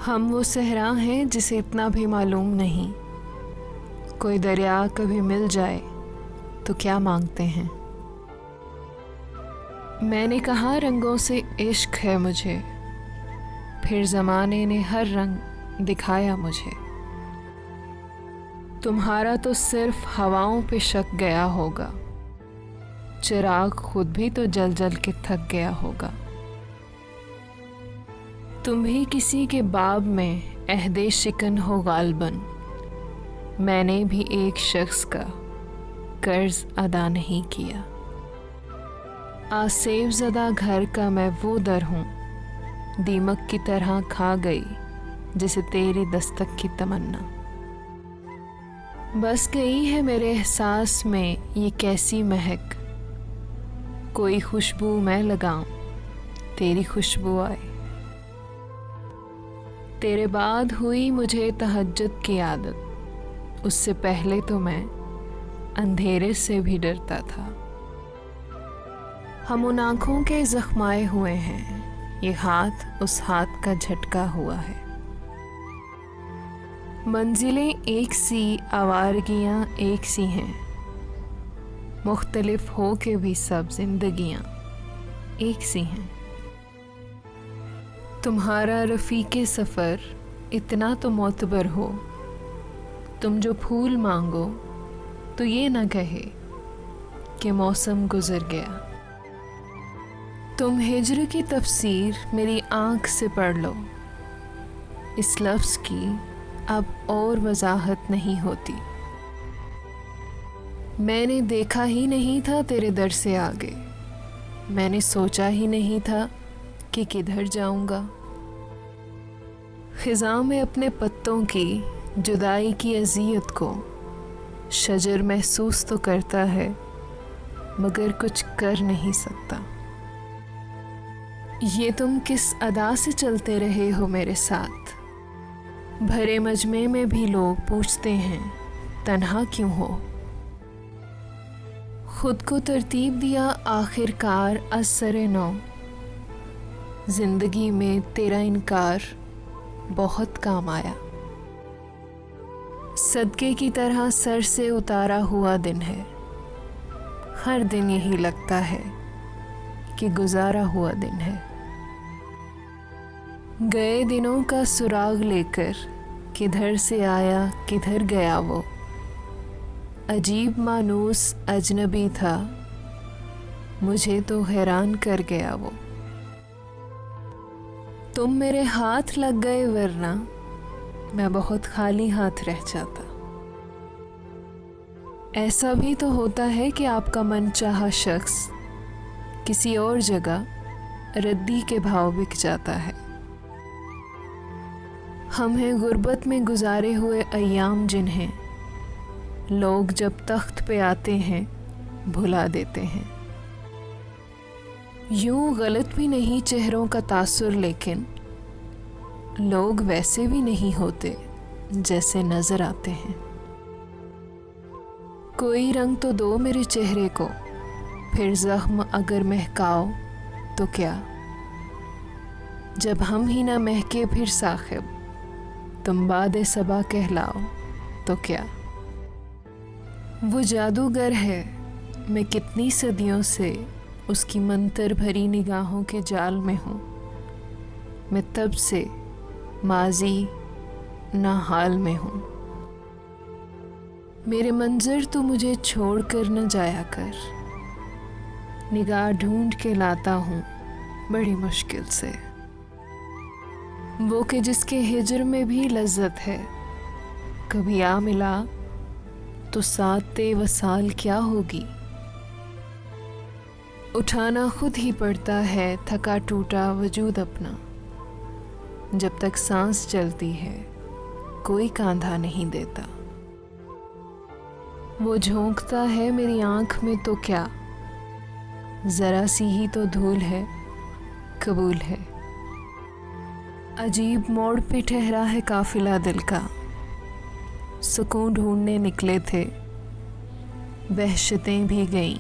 हम वो सहरा हैं जिसे इतना भी मालूम नहीं, कोई दरिया कभी मिल जाए तो क्या मांगते हैं। मैंने कहा रंगों से इश्क है मुझे, फिर ज़माने ने हर रंग दिखाया मुझे। तुम्हारा तो सिर्फ हवाओं पे शक गया होगा, चिराग खुद भी तो जल जल के थक गया होगा। तुम भी किसी के बाब में अहदे शिकन हो गालबन, मैंने भी एक शख्स का कर्ज अदा नहीं किया। आसेब ज़दा घर का मैं वो दर हूँ, दीमक की तरह खा गई जिसे तेरी दस्तक की तमन्ना। बस गई है मेरे एहसास में ये कैसी महक, कोई खुशबू मैं लगाऊं तेरी खुशबू आए। तेरे बाद हुई मुझे तहज्जुद की आदत, उससे पहले तो मैं अंधेरे से भी डरता था। हम उन आँखों के जख्माए हुए हैं, ये हाथ उस हाथ का झटका हुआ है। मंजिलें एक सी, आवारगियाँ एक सी हैं, मुख्तलिफ हो के भी सब जिंदगियाँ एक सी हैं। तुम्हारा रफ़ीके सफ़र इतना तो मोतबर हो, तुम जो फूल मांगो तो ये ना कहे कि मौसम गुज़र गया। तुम हिज्र की तफसीर मेरी आँख से पढ़ लो, इस लफ्ज़ की अब और वजाहत नहीं होती। मैंने देखा ही नहीं था तेरे दर से आगे, मैंने सोचा ही नहीं था कि किधर जाऊंगा। ख़िज़ां में अपने पत्तों की जुदाई की अज़ियत को शजर महसूस तो करता है, मगर कुछ कर नहीं सकता। ये तुम किस अदा से चलते रहे हो मेरे साथ, भरे मजमे में भी लोग पूछते हैं तन्हा क्यों हो। खुद को तरतीब दिया आखिरकार असरे नौ, जिंदगी में तेरा इनकार बहुत काम आया। सदके की तरह सर से उतारा हुआ दिन है, हर दिन यही लगता है कि गुजारा हुआ दिन है। गए दिनों का सुराग लेकर किधर से आया किधर गया वो, अजीब मानूस अजनबी था, मुझे तो हैरान कर गया वो। तुम मेरे हाथ लग गए वरना मैं बहुत खाली हाथ रह जाता। ऐसा भी तो होता है कि आपका मनचाहा शख्स किसी और जगह रद्दी के भाव बिक जाता है। हम हैं गुर्बत में गुजारे हुए अय्याम, जिन्हें लोग जब तख्त पे आते हैं भुला देते हैं। यूं गलत भी नहीं चेहरों का तासुर, लेकिन लोग वैसे भी नहीं होते जैसे नजर आते हैं। कोई रंग तो दो मेरे चेहरे को, फिर जख्म अगर महकाओ तो क्या। जब हम ही ना महके फिर साखिब, तुम बादे सबा कहलाओ तो क्या। वो जादूगर है, मैं कितनी सदियों से उसकी मंतर भरी निगाहों के जाल में हूँ। मैं तब से माजी ना हाल में हूँ। मेरे मंजर तो मुझे छोड़ कर न जाया कर, निगाह ढूंढ के लाता हूँ बड़ी मुश्किल से। वो कि जिसके हिजर में भी लज्जत है, कभी आ मिला तो साते वसाल क्या होगी। उठाना खुद ही पड़ता है थका टूटा वजूद अपना, जब तक सांस चलती है कोई कांधा नहीं देता। वो झोंकता है मेरी आंख में तो क्या, जरा सी ही तो धूल है कबूल है। अजीब मोड़ पे ठहरा है काफिला दिल का, सुकून ढूंढने निकले थे वहशतें भी गईं।